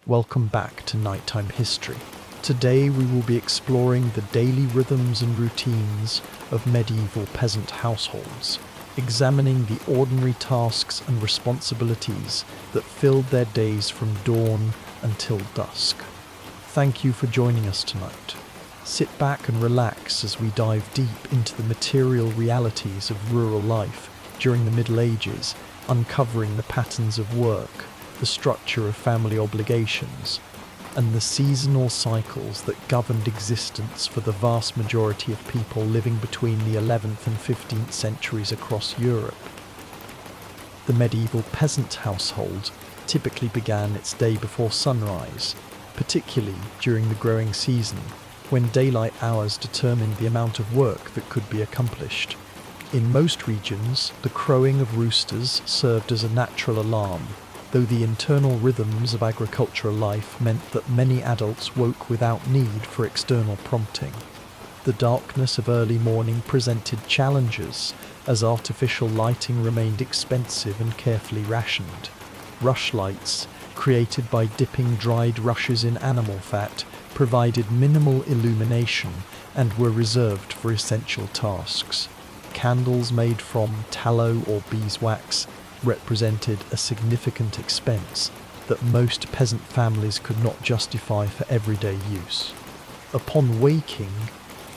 welcome back to Nighttime History. Today we will be exploring the daily rhythms and routines of medieval peasant households, examining the ordinary tasks and responsibilities that filled their days from dawn until dusk. Thank you for joining us tonight. Sit back and relax as we dive deep into the material realities of rural life during the Middle Ages, uncovering the patterns of work, the structure of family obligations, and the seasonal cycles that governed existence for the vast majority of people living between the 11th and 15th centuries across Europe. The medieval peasant household typically began its day before sunrise, particularly during the growing season, when daylight hours determined the amount of work that could be accomplished. In most regions, the crowing of roosters served as a natural alarm, though the internal rhythms of agricultural life meant that many adults woke without need for external prompting. The darkness of early morning presented challenges, as artificial lighting remained expensive and carefully rationed. Rushlights, created by dipping dried rushes in animal fat, provided minimal illumination and were reserved for essential tasks. Candles made from tallow or beeswax represented a significant expense that most peasant families could not justify for everyday use. Upon waking,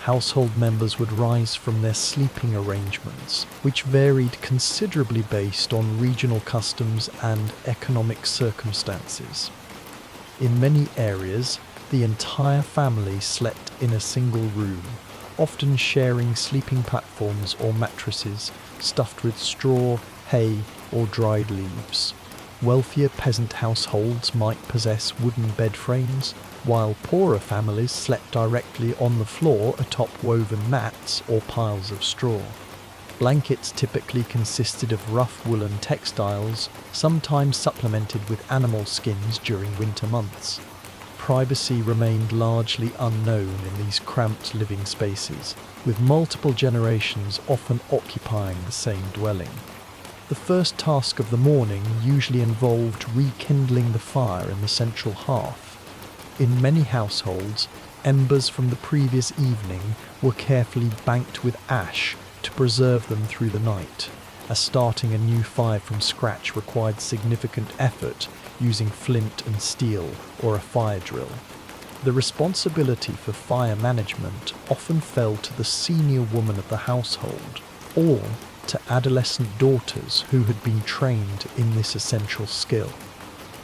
household members would rise from their sleeping arrangements, which varied considerably based on regional customs and economic circumstances. In many areas, the entire family slept in a single room, often sharing sleeping platforms or mattresses stuffed with straw, hay, or dried leaves. Wealthier peasant households might possess wooden bed frames, while poorer families slept directly on the floor atop woven mats or piles of straw. Blankets typically consisted of rough woolen textiles, sometimes supplemented with animal skins during winter months. Privacy remained largely unknown in these cramped living spaces, with multiple generations often occupying the same dwelling. The first task of the morning usually involved rekindling the fire in the central hearth. In many households, embers from the previous evening were carefully banked with ash to preserve them through the night, as starting a new fire from scratch required significant effort using flint and steel or a fire drill. The responsibility for fire management often fell to the senior woman of the household, or to adolescent daughters who had been trained in this essential skill.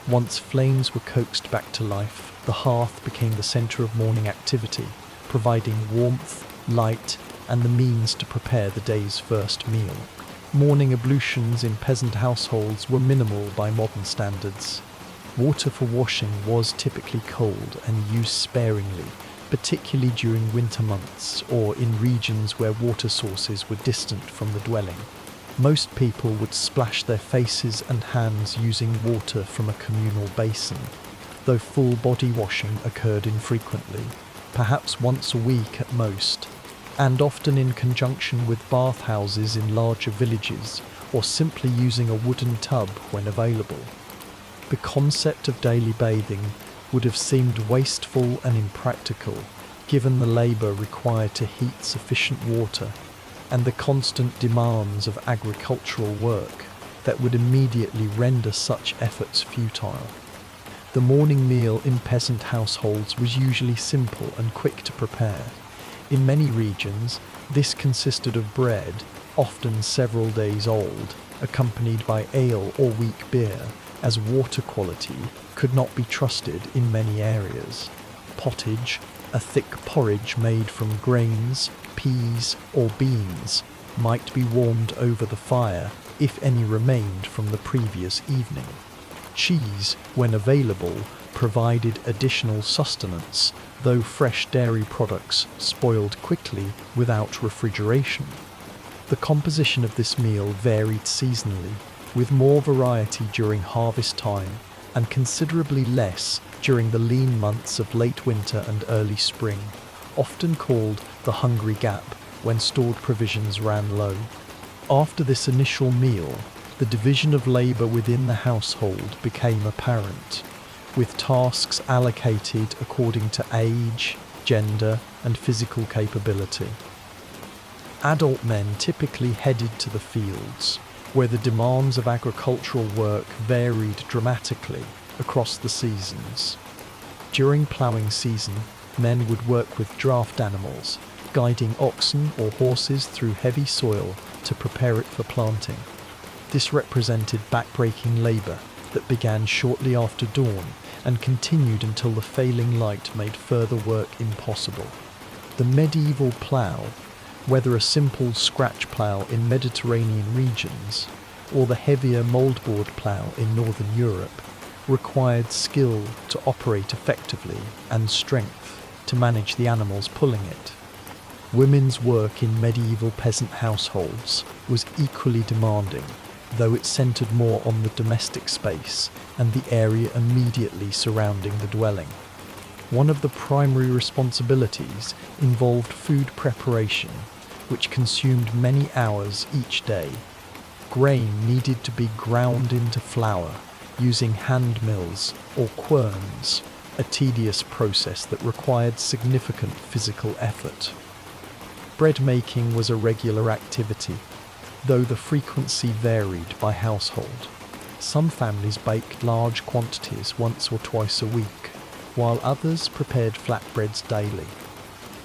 Once flames were coaxed back to life, the hearth became the center of morning activity, providing warmth, light, and the means to prepare the day's first meal. Morning ablutions in peasant households were minimal by modern standards. Water for washing was typically cold and used sparingly, particularly during winter months or in regions where water sources were distant from the dwelling. Most people would splash their faces and hands using water from a communal basin, though full body washing occurred infrequently, perhaps once a week at most, and often in conjunction with bathhouses in larger villages, or simply using a wooden tub when available. The concept of daily bathing would have seemed wasteful and impractical, given the labour required to heat sufficient water and the constant demands of agricultural work that would immediately render such efforts futile. The morning meal in peasant households was usually simple and quick to prepare. In many regions, this consisted of bread, often several days old, accompanied by ale or weak beer, as water quality could not be trusted in many areas. Pottage, a thick porridge made from grains, peas, or beans, might be warmed over the fire if any remained from the previous evening. Cheese, when available, provided additional sustenance, though fresh dairy products spoiled quickly without refrigeration. The composition of this meal varied seasonally, with more variety during harvest time and considerably less during the lean months of late winter and early spring, often called the hungry gap when stored provisions ran low. After this initial meal, the division of labour within the household became apparent, with tasks allocated according to age, gender, and physical capability. Adult men typically headed to the fields, where the demands of agricultural work varied dramatically across the seasons. During ploughing season, men would work with draft animals, guiding oxen or horses through heavy soil to prepare it for planting. This represented backbreaking labour that began shortly after dawn and continued until the failing light made further work impossible. The medieval plough, whether a simple scratch plough in Mediterranean regions or the heavier mouldboard plough in Northern Europe, required skill to operate effectively and strength to manage the animals pulling it. Women's work in medieval peasant households was equally demanding, though it centred more on the domestic space and the area immediately surrounding the dwelling. One of the primary responsibilities involved food preparation, which consumed many hours each day. Grain needed to be ground into flour using hand mills or querns, a tedious process that required significant physical effort. Bread making was a regular activity, though the frequency varied by household. Some families baked large quantities once or twice a week, while others prepared flatbreads daily.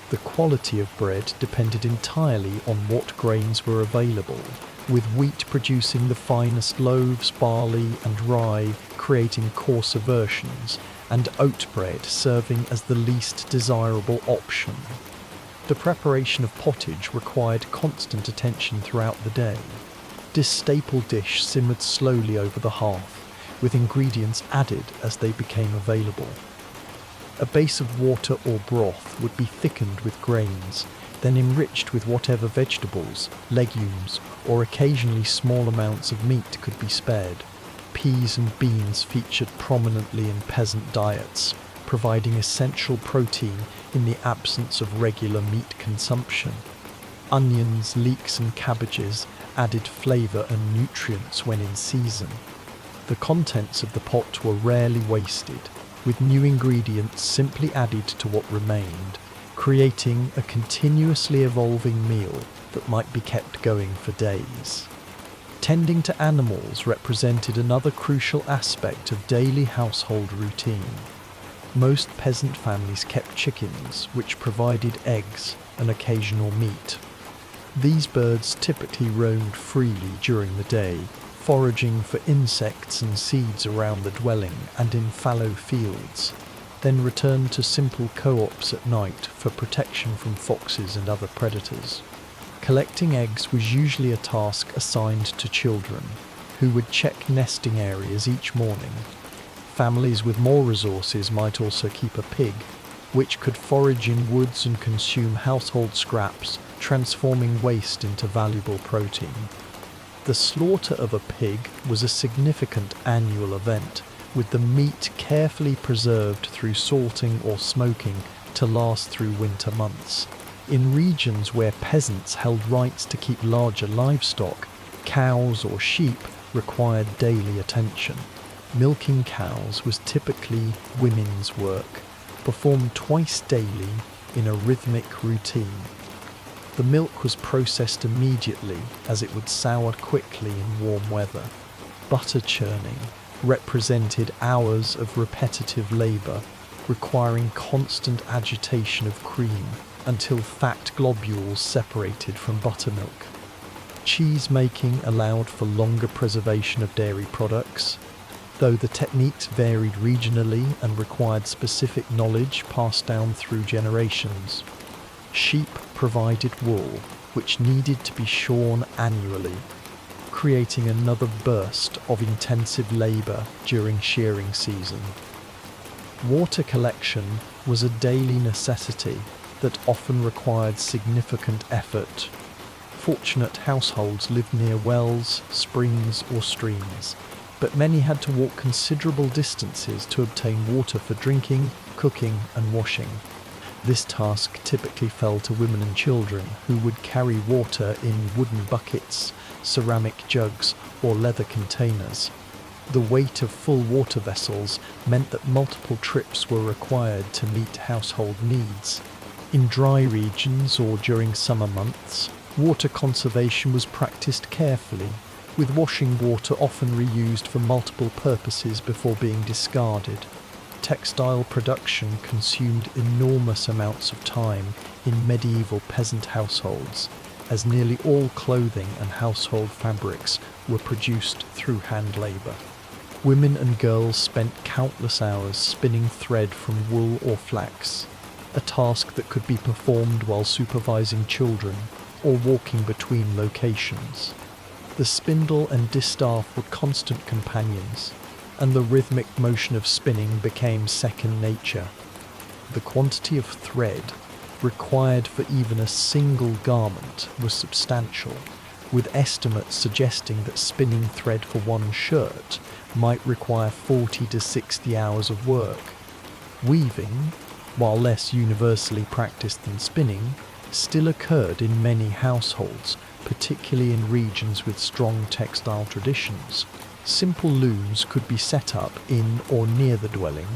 The quality of bread depended entirely on what grains were available, with wheat producing the finest loaves, barley and rye creating coarser versions, and oat bread serving as the least desirable option. The preparation of pottage required constant attention throughout the day. This staple dish simmered slowly over the hearth, with ingredients added as they became available. A base of water or broth would be thickened with grains, then enriched with whatever vegetables, legumes, or occasionally small amounts of meat could be spared. Peas and beans featured prominently in peasant diets, providing essential protein in the absence of regular meat consumption. Onions, leeks and cabbages added flavour and nutrients when in season. The contents of the pot were rarely wasted, with new ingredients simply added to what remained, creating a continuously evolving meal that might be kept going for days. Tending to animals represented another crucial aspect of daily household routine. Most peasant families kept chickens, which provided eggs and occasional meat. These birds typically roamed freely during the day, foraging for insects and seeds around the dwelling and in fallow fields, then returned to simple co-ops at night for protection from foxes and other predators. Collecting eggs was usually a task assigned to children, who would check nesting areas each morning. Families with more resources might also keep a pig, which could forage in woods and consume household scraps, transforming waste into valuable protein. The slaughter of a pig was a significant annual event, with the meat carefully preserved through salting or smoking to last through winter months. In regions where peasants held rights to keep larger livestock, cows or sheep required daily attention. Milking cows was typically women's work, performed twice daily in a rhythmic routine. The milk was processed immediately as it would sour quickly in warm weather. Butter churning represented hours of repetitive labour, requiring constant agitation of cream until fat globules separated from buttermilk. Cheese making allowed for longer preservation of dairy products, though the techniques varied regionally and required specific knowledge passed down through generations. Sheep provided wool, which needed to be shorn annually, creating another burst of intensive labour during shearing season. Water collection was a daily necessity that often required significant effort. Fortunate households lived near wells, springs or streams, but many had to walk considerable distances to obtain water for drinking, cooking and washing. This task typically fell to women and children, who would carry water in wooden buckets, ceramic jugs or leather containers. The weight of full water vessels meant that multiple trips were required to meet household needs. In dry regions or during summer months, water conservation was practiced carefully, with washing water often reused for multiple purposes before being discarded. Textile production consumed enormous amounts of time in medieval peasant households, as nearly all clothing and household fabrics were produced through hand labour. Women and girls spent countless hours spinning thread from wool or flax, a task that could be performed while supervising children or walking between locations. The spindle and distaff were constant companions, and the rhythmic motion of spinning became second nature. The quantity of thread required for even a single garment was substantial, with estimates suggesting that spinning thread for one shirt might require 40 to 60 hours of work. Weaving, while less universally practiced than spinning, still occurred in many households, particularly in regions with strong textile traditions. Simple looms could be set up in or near the dwelling,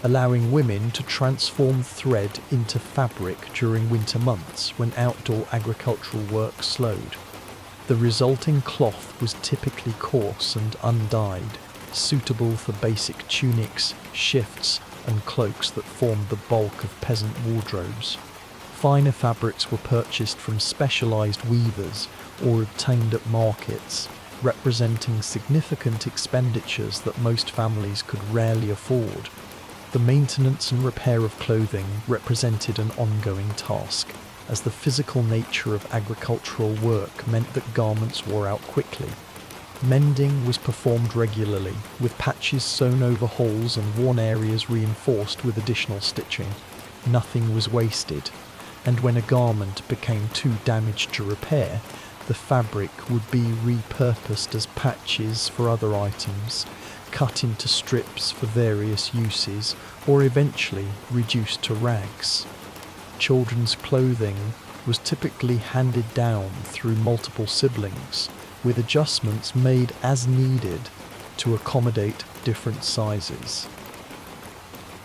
allowing women to transform thread into fabric during winter months when outdoor agricultural work slowed. The resulting cloth was typically coarse and undyed, suitable for basic tunics, shifts, and cloaks that formed the bulk of peasant wardrobes. Finer fabrics were purchased from specialised weavers or obtained at markets, representing significant expenditures that most families could rarely afford. The maintenance and repair of clothing represented an ongoing task, as the physical nature of agricultural work meant that garments wore out quickly. Mending was performed regularly, with patches sewn over holes and worn areas reinforced with additional stitching. Nothing was wasted, and when a garment became too damaged to repair, the fabric would be repurposed as patches for other items, cut into strips for various uses, or eventually reduced to rags. Children's clothing was typically handed down through multiple siblings, with adjustments made as needed to accommodate different sizes.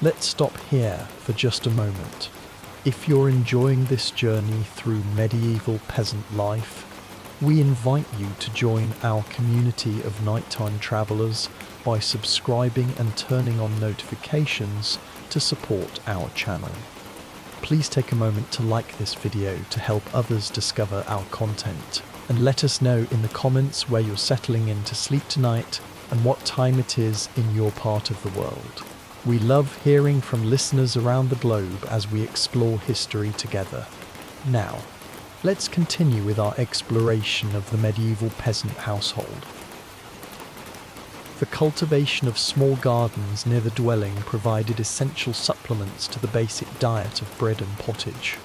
Let's stop here for just a moment. If you're enjoying this journey through medieval peasant life, we invite you to join our community of nighttime travellers by subscribing and turning on notifications to support our channel. Please take a moment to like this video to help others discover our content, and let us know in the comments where you're settling in to sleep tonight and what time it is in your part of the world. We love hearing from listeners around the globe as we explore history together. Now, let's continue with our exploration of the medieval peasant household. The cultivation of small gardens near the dwelling provided essential supplements to the basic diet of bread and pottage.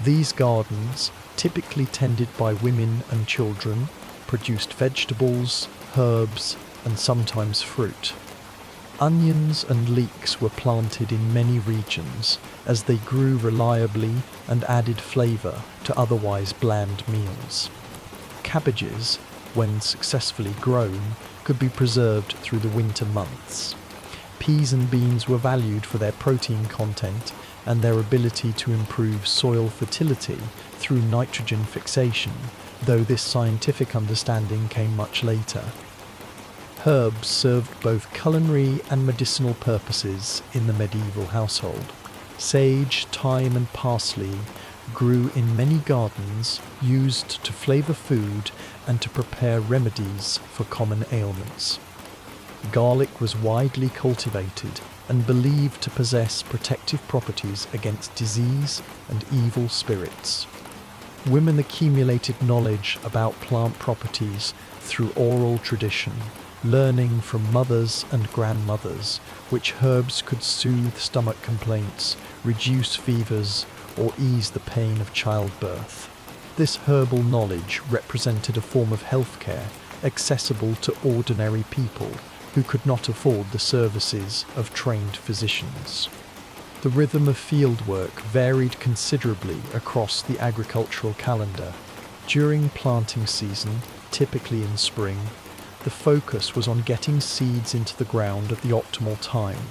These gardens, typically tended by women and children, produced vegetables, herbs, and sometimes fruit. Onions and leeks were planted in many regions as they grew reliably and added flavour to otherwise bland meals. Cabbages, when successfully grown, could be preserved through the winter months. Peas and beans were valued for their protein content and their ability to improve soil fertility through nitrogen fixation, though this scientific understanding came much later. Herbs served both culinary and medicinal purposes in the medieval household. Sage, thyme and parsley grew in many gardens, used to flavour food and to prepare remedies for common ailments. Garlic was widely cultivated and believed to possess protective properties against disease and evil spirits. Women accumulated knowledge about plant properties through oral tradition, learning from mothers and grandmothers which herbs could soothe stomach complaints, reduce fevers, or ease the pain of childbirth. This herbal knowledge represented a form of healthcare accessible to ordinary people who could not afford the services of trained physicians. The rhythm of fieldwork varied considerably across the agricultural calendar. During planting season, typically in spring, The focus was on getting seeds into the ground at the optimal time.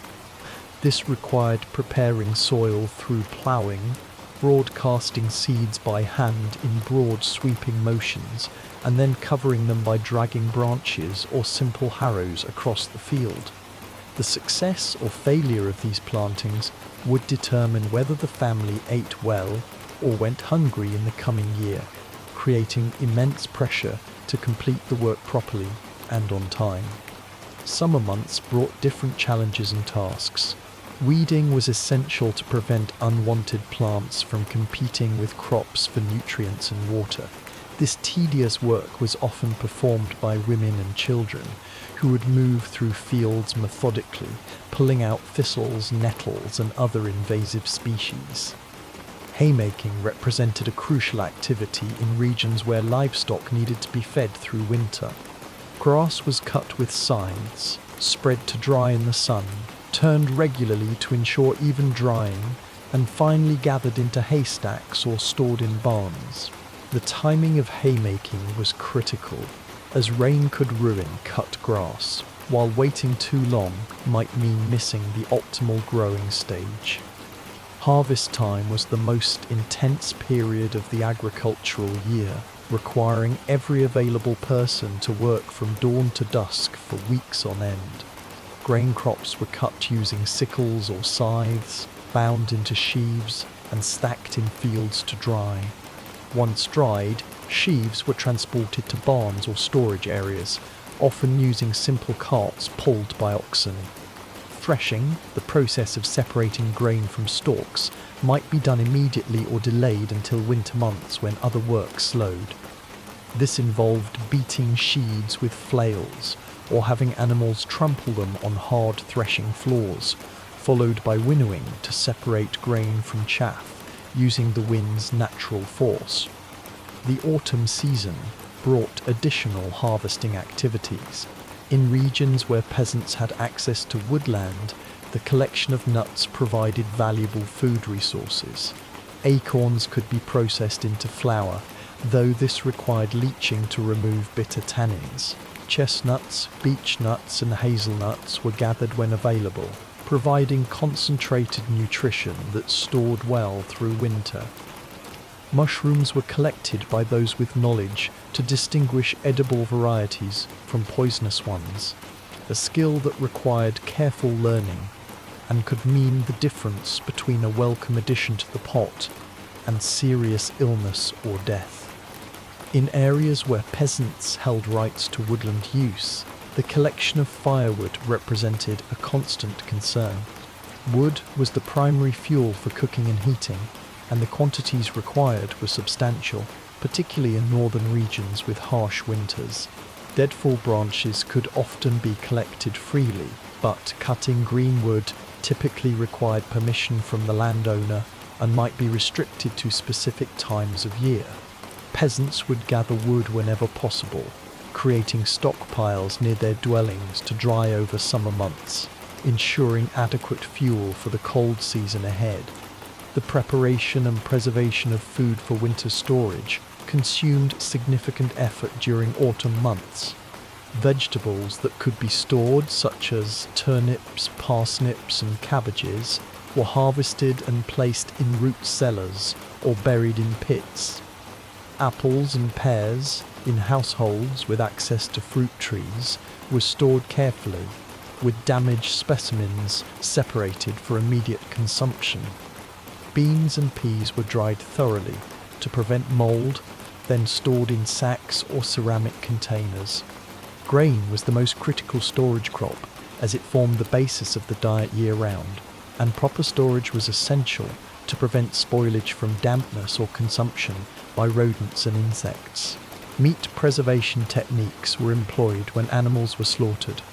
This required preparing soil through ploughing, broadcasting seeds by hand in broad sweeping motions, and then covering them by dragging branches or simple harrows across the field. The success or failure of these plantings would determine whether the family ate well or went hungry in the coming year, creating immense pressure to complete the work properly and on time. Summer months brought different challenges and tasks. Weeding was essential to prevent unwanted plants from competing with crops for nutrients and water. This tedious work was often performed by women and children, who would move through fields methodically, pulling out thistles, nettles, and other invasive species. Haymaking represented a crucial activity in regions where livestock needed to be fed through winter. Grass was cut with scythes, spread to dry in the sun, turned regularly to ensure even drying, and finally gathered into haystacks or stored in barns. The timing of haymaking was critical, as rain could ruin cut grass, while waiting too long might mean missing the optimal growing stage. Harvest time was the most intense period of the agricultural year, requiring every available person to work from dawn to dusk for weeks on end. Grain crops were cut using sickles or scythes, bound into sheaves, and stacked in fields to dry. Once dried, sheaves were transported to barns or storage areas, often using simple carts pulled by oxen. Threshing, the process of separating grain from stalks, might be done immediately or delayed until winter months when other work slowed. This involved beating sheaves with flails, or having animals trample them on hard threshing floors, followed by winnowing to separate grain from chaff, using the wind's natural force. The autumn season brought additional harvesting activities. In regions where peasants had access to woodland, the collection of nuts provided valuable food resources. Acorns could be processed into flour, though this required leaching to remove bitter tannins. Chestnuts, beech nuts, and hazelnuts were gathered when available, providing concentrated nutrition that stored well through winter. Mushrooms were collected by those with knowledge to distinguish edible varieties from poisonous ones, a skill that required careful learning and could mean the difference between a welcome addition to the pot and serious illness or death. In areas where peasants held rights to woodland use, the collection of firewood represented a constant concern. Wood was the primary fuel for cooking and heating, and the quantities required were substantial, particularly in northern regions with harsh winters. Deadfall branches could often be collected freely, but cutting green wood typically required permission from the landowner and might be restricted to specific times of year. Peasants would gather wood whenever possible, creating stockpiles near their dwellings to dry over summer months, ensuring adequate fuel for the cold season ahead. The preparation and preservation of food for winter storage consumed significant effort during autumn months. Vegetables that could be stored, such as turnips, parsnips, and cabbages, were harvested and placed in root cellars or buried in pits. Apples and pears, in households with access to fruit trees, were stored carefully, with damaged specimens separated for immediate consumption. Beans and peas were dried thoroughly to prevent mould, then stored in sacks or ceramic containers. Grain was the most critical storage crop, as it formed the basis of the diet year-round, and proper storage was essential to prevent spoilage from dampness or consumption by rodents and insects. Meat preservation techniques were employed when animals were slaughtered.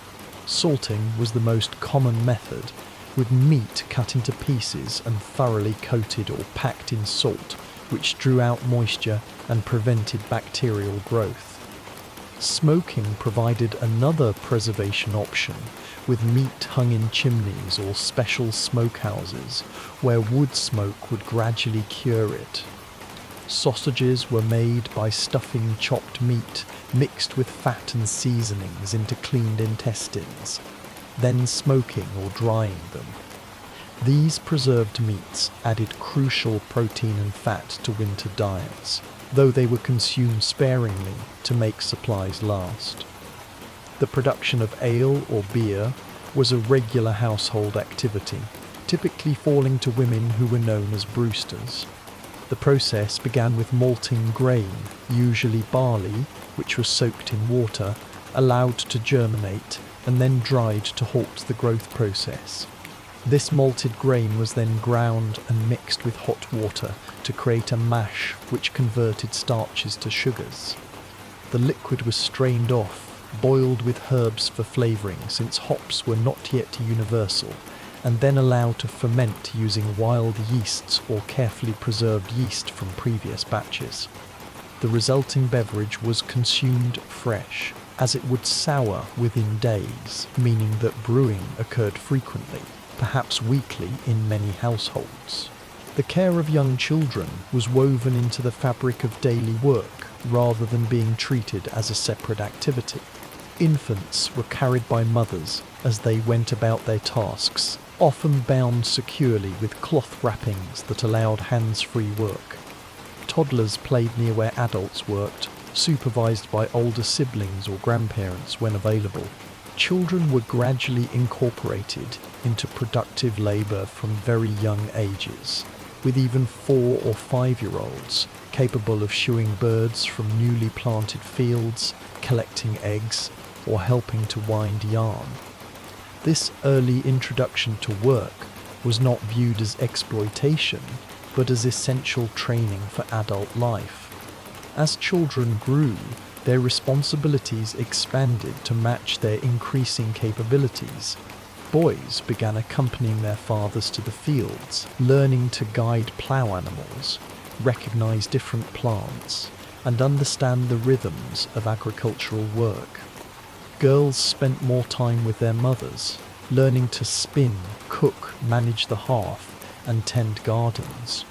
Salting was the most common method, with meat cut into pieces and thoroughly coated or packed in salt, which drew out moisture and prevented bacterial growth. Smoking provided another preservation option, with meat hung in chimneys or special smokehouses, where wood smoke would gradually cure it. Sausages were made by stuffing chopped meat mixed with fat and seasonings into cleaned intestines, then smoking or drying them. These preserved meats added crucial protein and fat to winter diets, though they were consumed sparingly to make supplies last. The production of ale or beer was a regular household activity, typically falling to women who were known as brewsters. The process began with malting grain, usually barley, which was soaked in water, allowed to germinate, and then dried to halt the growth process. This malted grain was then ground and mixed with hot water to create a mash which converted starches to sugars. The liquid was strained off, boiled with herbs for flavouring since hops were not yet universal, and then allowed to ferment using wild yeasts or carefully preserved yeast from previous batches. The resulting beverage was consumed fresh, as it would sour within days, meaning that brewing occurred frequently, perhaps weekly in many households. The care of young children was woven into the fabric of daily work rather than being treated as a separate activity. Infants were carried by mothers as they went about their tasks, often bound securely with cloth wrappings that allowed hands-free work. Toddlers played near where adults worked, supervised by older siblings or grandparents when available. Children were gradually incorporated into productive labour from very young ages, with even 4 or 5-year-olds capable of shoeing birds from newly planted fields, collecting eggs, or helping to wind yarn. This early introduction to work was not viewed as exploitation, but as essential training for adult life. As children grew, their responsibilities expanded to match their increasing capabilities. Boys began accompanying their fathers to the fields, learning to guide plough animals, recognize different plants, and understand the rhythms of agricultural work. Girls spent more time with their mothers, learning to spin, cook, manage the hearth, and tend gardens.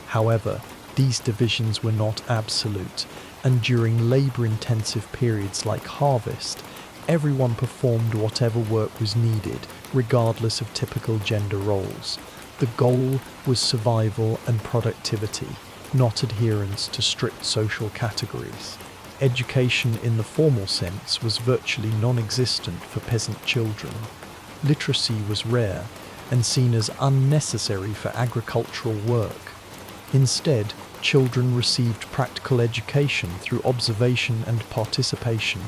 However, these divisions were not absolute, and during labour-intensive periods like harvest, everyone performed whatever work was needed, regardless of typical gender roles. The goal was survival and productivity, not adherence to strict social categories. Education in the formal sense was virtually non-existent for peasant children. Literacy was rare and seen as unnecessary for agricultural work. Instead, children received practical education through observation and participation,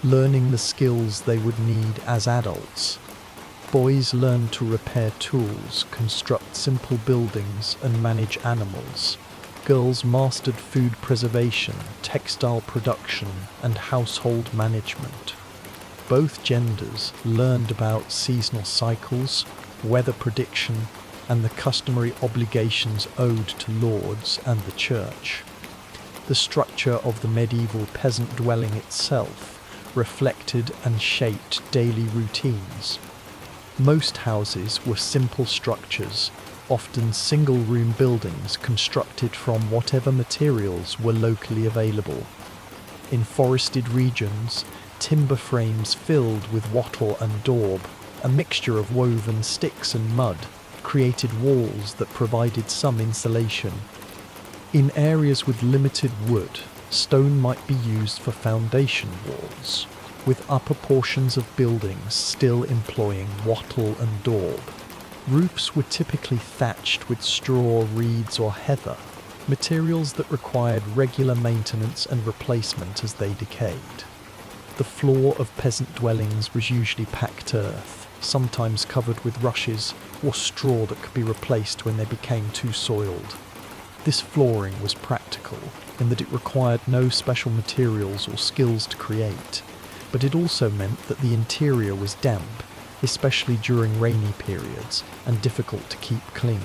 learning the skills they would need as adults. Boys learned to repair tools, construct simple buildings, and manage animals. Girls mastered food preservation, textile production, and household management. Both genders learned about seasonal cycles, weather prediction, and the customary obligations owed to lords and the church. The structure of the medieval peasant dwelling itself reflected and shaped daily routines. Most houses were simple structures, often single-room buildings constructed from whatever materials were locally available. In forested regions, timber frames filled with wattle and daub, a mixture of woven sticks and mud, created walls that provided some insulation. In areas with limited wood, stone might be used for foundation walls, with upper portions of buildings still employing wattle and daub. Roofs were typically thatched with straw, reeds or heather, materials that required regular maintenance and replacement as they decayed. The floor of peasant dwellings was usually packed earth, sometimes covered with rushes or straw that could be replaced when they became too soiled. This flooring was practical in that it required no special materials or skills to create, but it also meant that the interior was damp, especially during rainy periods, and difficult to keep clean.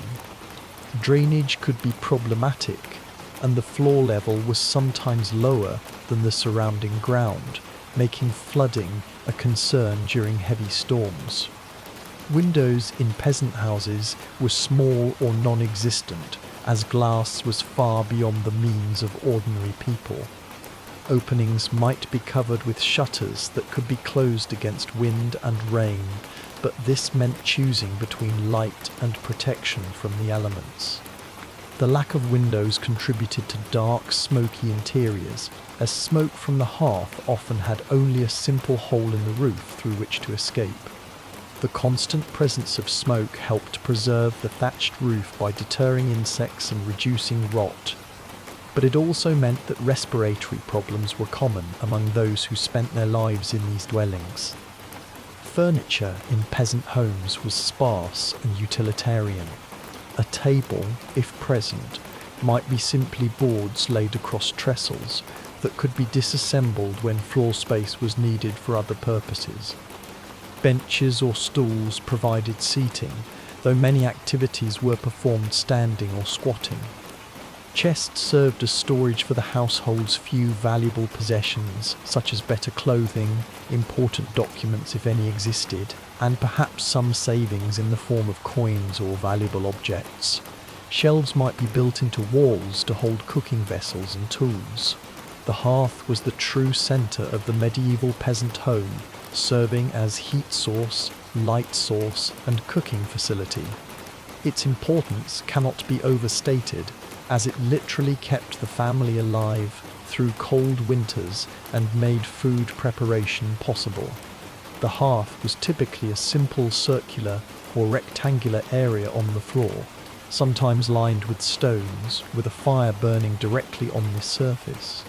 Drainage could be problematic, and the floor level was sometimes lower than the surrounding ground, making flooding a concern during heavy storms. Windows in peasant houses were small or non-existent, as glass was far beyond the means of ordinary people. Openings might be covered with shutters that could be closed against wind and rain, but this meant choosing between light and protection from the elements. The lack of windows contributed to dark, smoky interiors, as smoke from the hearth often had only a simple hole in the roof through which to escape. The constant presence of smoke helped preserve the thatched roof by deterring insects and reducing rot. But it also meant that respiratory problems were common among those who spent their lives in these dwellings. Furniture in peasant homes was sparse and utilitarian. A table, if present, might be simply boards laid across trestles that could be disassembled when floor space was needed for other purposes. Benches or stools provided seating, though many activities were performed standing or squatting. Chests served as storage for the household's few valuable possessions, such as better clothing, important documents if any existed, and perhaps some savings in the form of coins or valuable objects. Shelves might be built into walls to hold cooking vessels and tools. The hearth was the true centre of the medieval peasant home, serving as heat source, light source, and cooking facility. Its importance cannot be overstated, as it literally kept the family alive through cold winters and made food preparation possible. The hearth was typically a simple circular or rectangular area on the floor, sometimes lined with stones, with a fire burning directly on this surface.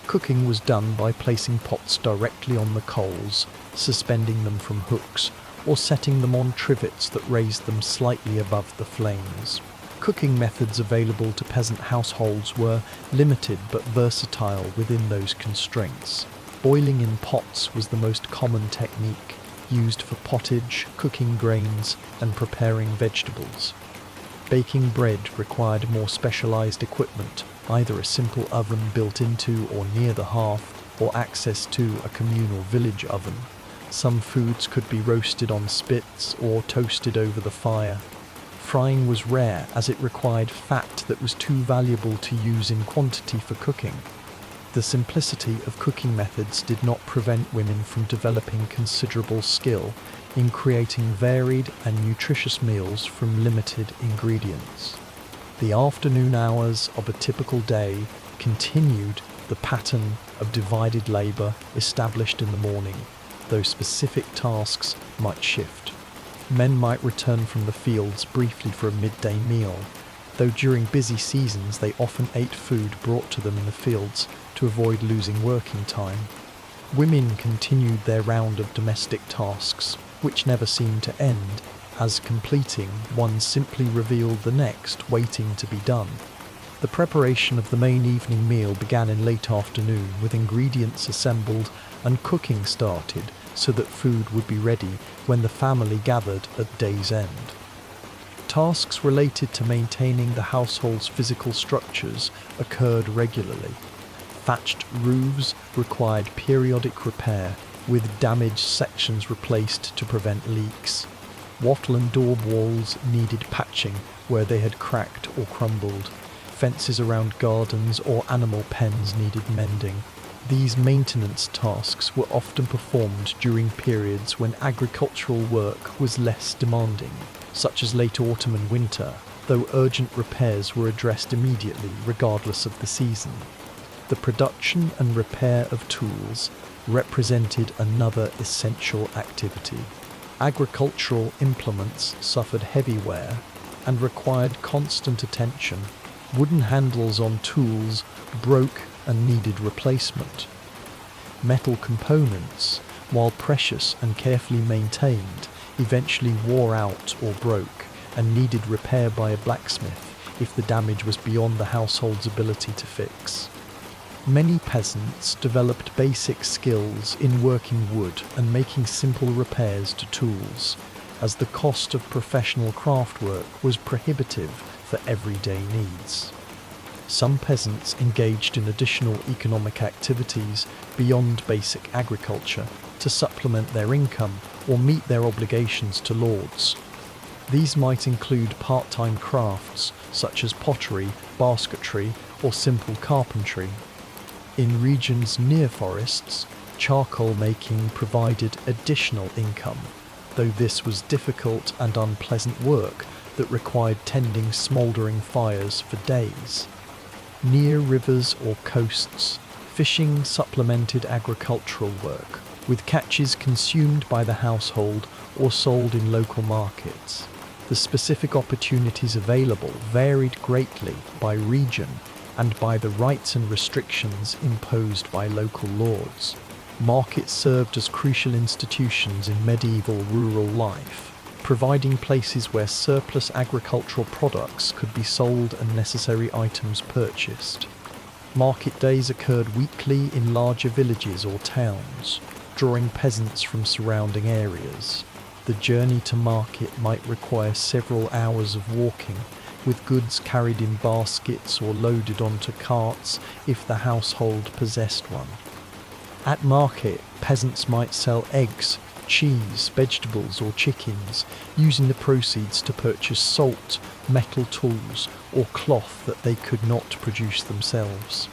Cooking was done by placing pots directly on the coals, suspending them from hooks, or setting them on trivets that raised them slightly above the flames. Cooking methods available to peasant households were limited but versatile within those constraints. Boiling in pots was the most common technique, used for pottage, cooking grains, and preparing vegetables. Baking bread required more specialized equipment, either a simple oven built into or near the hearth, or access to a communal village oven. Some foods could be roasted on spits or toasted over the fire. Frying was rare as it required fat that was too valuable to use in quantity for cooking. The simplicity of cooking methods did not prevent women from developing considerable skill in creating varied and nutritious meals from limited ingredients. The afternoon hours of a typical day continued the pattern of divided labour established in the morning, though specific tasks might shift. Men might return from the fields briefly for a midday meal, though during busy seasons they often ate food brought to them in the fields to avoid losing working time. Women continued their round of domestic tasks, which never seemed to end, as completing one simply revealed the next waiting to be done. The preparation of the main evening meal began in late afternoon, with ingredients assembled and cooking started so that food would be ready when the family gathered at day's end. Tasks related to maintaining the household's physical structures occurred regularly. Thatched roofs required periodic repair, with damaged sections replaced to prevent leaks. Wattle and daub walls needed patching where they had cracked or crumbled. Fences around gardens or animal pens needed mending. These maintenance tasks were often performed during periods when agricultural work was less demanding, such as late autumn and winter, though urgent repairs were addressed immediately regardless of the season. The production and repair of tools represented another essential activity. Agricultural implements suffered heavy wear and required constant attention. Wooden handles on tools broke and needed replacement. Metal components, while precious and carefully maintained, eventually wore out or broke and needed repair by a blacksmith if the damage was beyond the household's ability to fix. Many peasants developed basic skills in working wood and making simple repairs to tools, as the cost of professional craft work was prohibitive for everyday needs. Some peasants engaged in additional economic activities beyond basic agriculture to supplement their income or meet their obligations to lords. These might include part-time crafts such as pottery, basketry, or simple carpentry. In regions near forests, charcoal making provided additional income, though this was difficult and unpleasant work that required tending smouldering fires for days. Near rivers or coasts, fishing supplemented agricultural work, with catches consumed by the household or sold in local markets. The specific opportunities available varied greatly by region and by the rights and restrictions imposed by local lords. Markets served as crucial institutions in medieval rural life, providing places where surplus agricultural products could be sold and necessary items purchased. Market days occurred weekly in larger villages or towns, drawing peasants from surrounding areas. The journey to market might require several hours of walking, with goods carried in baskets or loaded onto carts if the household possessed one. At market, peasants might sell eggs, cheese, vegetables or chickens, using the proceeds to purchase salt, metal tools or cloth that they could not produce themselves.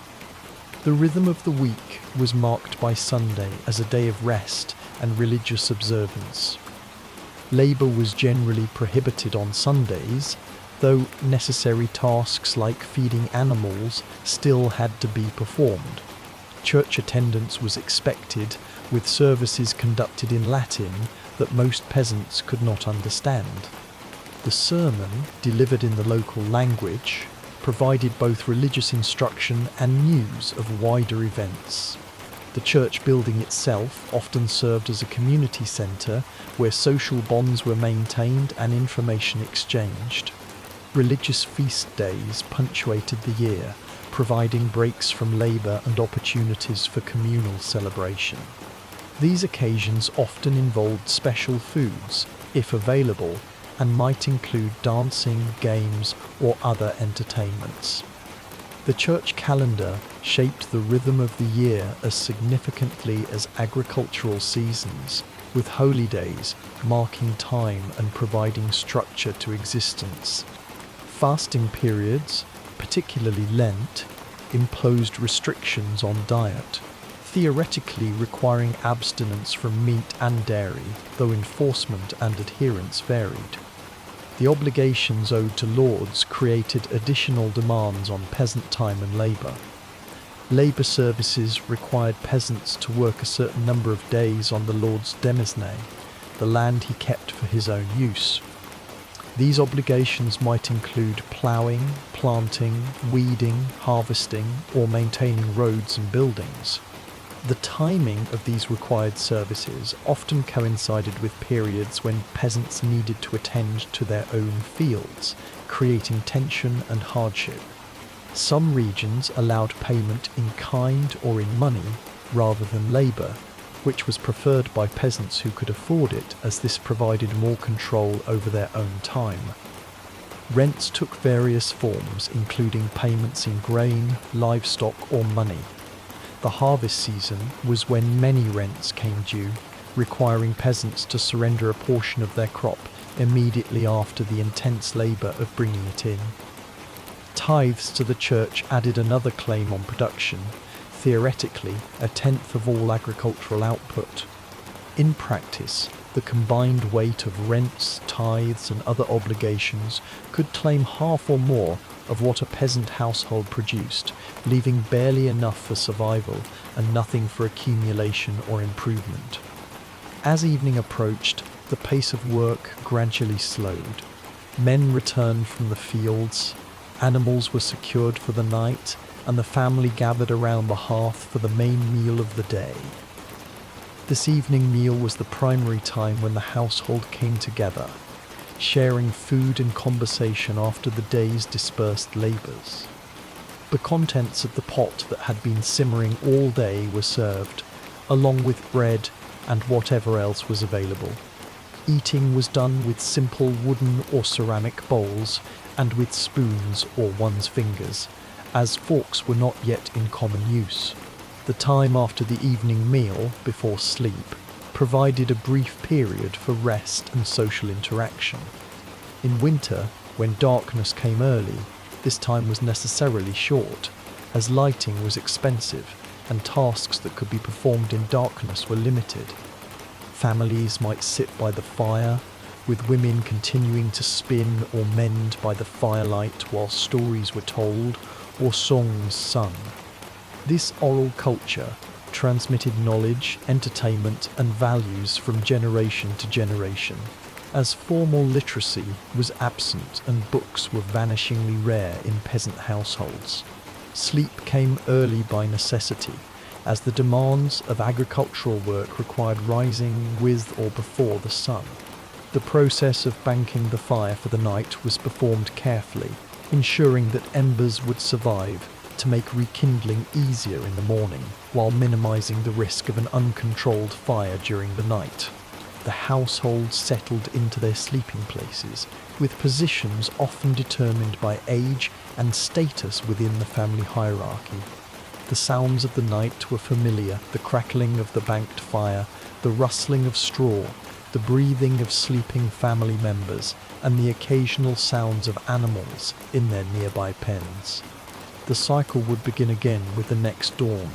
The rhythm of the week was marked by Sunday as a day of rest and religious observance. Labour was generally prohibited on Sundays, though necessary tasks like feeding animals still had to be performed. Church attendance was expected, with services conducted in Latin that most peasants could not understand. The sermon, delivered in the local language, provided both religious instruction and news of wider events. The church building itself often served as a community centre where social bonds were maintained and information exchanged. Religious feast days punctuated the year, providing breaks from labour and opportunities for communal celebration. These occasions often involved special foods, if available, and might include dancing, games, or other entertainments. The church calendar shaped the rhythm of the year as significantly as agricultural seasons, with holy days marking time and providing structure to existence. Fasting periods, particularly Lent, imposed restrictions on diet, theoretically requiring abstinence from meat and dairy, though enforcement and adherence varied. The obligations owed to lords created additional demands on peasant time and labour. Labour services required peasants to work a certain number of days on the lord's demesne, the land he kept for his own use. These obligations might include ploughing, planting, weeding, harvesting, or maintaining roads and buildings. The timing of these required services often coincided with periods when peasants needed to attend to their own fields, creating tension and hardship. Some regions allowed payment in kind or in money rather than labour, which was preferred by peasants who could afford it, as this provided more control over their own time. Rents took various forms, including payments in grain, livestock or money. The harvest season was when many rents came due, requiring peasants to surrender a portion of their crop immediately after the intense labour of bringing it in. Tithes to the church added another claim on production, theoretically a tenth of all agricultural output. In practice, the combined weight of rents, tithes and other obligations could claim half or more of what a peasant household produced, leaving barely enough for survival and nothing for accumulation or improvement. As evening approached, the pace of work gradually slowed. Men returned from the fields, animals were secured for the night, and the family gathered around the hearth for the main meal of the day. This evening meal was the primary time when the household came together, sharing food and conversation after the day's dispersed labours. The contents of the pot that had been simmering all day were served, along with bread and whatever else was available. Eating was done with simple wooden or ceramic bowls and with spoons or one's fingers, as forks were not yet in common use. The time after the evening meal, before sleep, provided a brief period for rest and social interaction. In winter, when darkness came early, this time was necessarily short, as lighting was expensive and tasks that could be performed in darkness were limited. Families might sit by the fire, with women continuing to spin or mend by the firelight while stories were told or songs sung. This oral culture transmitted knowledge, entertainment, and values from generation to generation, as formal literacy was absent and books were vanishingly rare in peasant households. Sleep came early by necessity, as the demands of agricultural work required rising with or before the sun. The process of banking the fire for the night was performed carefully, ensuring that embers would survive to make rekindling easier in the morning, while minimizing the risk of an uncontrolled fire during the night. The households settled into their sleeping places, with positions often determined by age and status within the family hierarchy. The sounds of the night were familiar: the crackling of the banked fire, the rustling of straw, the breathing of sleeping family members, and the occasional sounds of animals in their nearby pens. The cycle would begin again with the next dawn,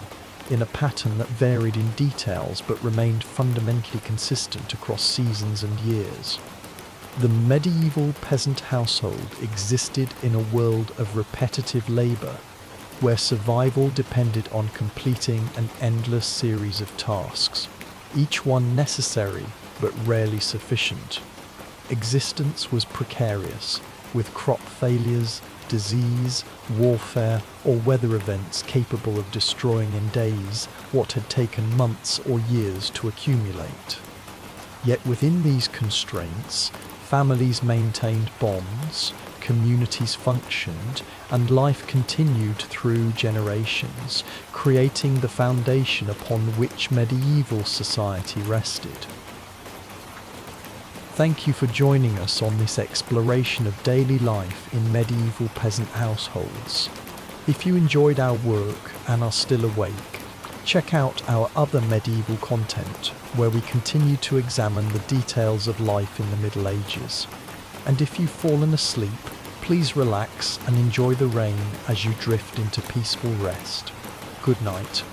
in a pattern that varied in details but remained fundamentally consistent across seasons and years. The medieval peasant household existed in a world of repetitive labour, where survival depended on completing an endless series of tasks, each one necessary but rarely sufficient. Existence was precarious, with crop failures, disease, warfare, or weather events capable of destroying in days what had taken months or years to accumulate. Yet within these constraints, families maintained bonds, communities functioned, and life continued through generations, creating the foundation upon which medieval society rested. Thank you for joining us on this exploration of daily life in medieval peasant households. If you enjoyed our work and are still awake, check out our other medieval content, where we continue to examine the details of life in the Middle Ages. And if you've fallen asleep, please relax and enjoy the rain as you drift into peaceful rest. Good night.